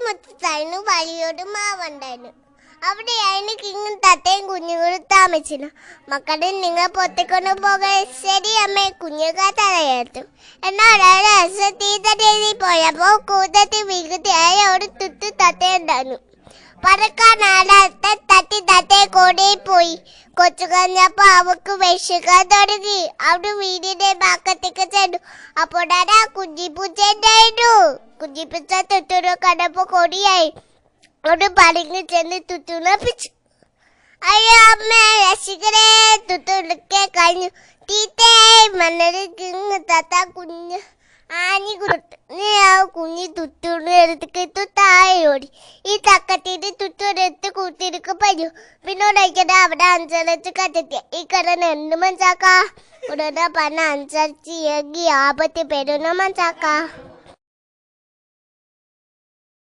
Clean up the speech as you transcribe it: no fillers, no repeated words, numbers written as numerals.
മുറ്റത്തായിരുന്നു വലിയൊരു മാവുണ്ടായിരുന്നു. അവിടെയായിരുന്നു കിങ്ങും തത്തയും കുഞ്ഞുങ്ങളും താമസിച്ചിരുന്നു. മക്കളെ നിങ്ങൾ പൊത്തിക്കൊണ്ട് പോകാൻ. ശരി അമ്മേ, കുഞ്ഞുങ്ങൾ തലയെടുത്തു. എന്നാൽ ഒരാഴ്ച തീറ്റ പോയപ്പോൾ കൂട്ടത്തിൽ വികൃതിയായ ഒരു തുത്തു തത്തയുണ്ടായിരുന്നു. പറക്കാനാടാത്ത തട്ടി തത്തയെ കൂടെ പോയി. കൊച്ചു കഴിഞ്ഞപ്പോ അവക്ക് വിശക്കാൻ തുടങ്ങി. അവിടെ വീടിന്റെ ഭാഗത്തേക്ക് ചെന്നു. അപ്പോഴാണ് കുഞ്ഞിപ്പൂച്ച ഉണ്ടായിരുന്നു. കുഞ്ഞിപ്പൂച്ച തുത്തുനെ കണ്ടപ്പോ കൊടിയായി. ഒരു പളിങ്ങി ചെന്ന് തുത്തുനെ പിടിച്ചു. അയ്യോ അമ്മ, രക്ഷിക്കണേ. തുത്തുക്കെ കഴിഞ്ഞു. തീറ്റേ മണ്ണൊരു കിങ് തത്ത കുഞ്ഞ് ആഞ്ഞി കൊടുത്തു. ആ കുഞ്ഞി തുത്തുനെ എടുത്തിട്ട് താഴോടി. ഈ ചക്കത്തിന്റെ തുത്തുനെടുത്ത് കൂട്ടിരിക്ക് പറഞ്ഞു. പിന്നോടേക്കത് അവിടെ അനുസരിച്ച് കത്തെത്തിയ ഈ കടന്ന് എന്ത് മനസ്സാക്ക ഉടനെ പറഞ്ഞ അനുസരിച്ച് ആപത്തി പെരുന്ന മനസ്സാക്ക.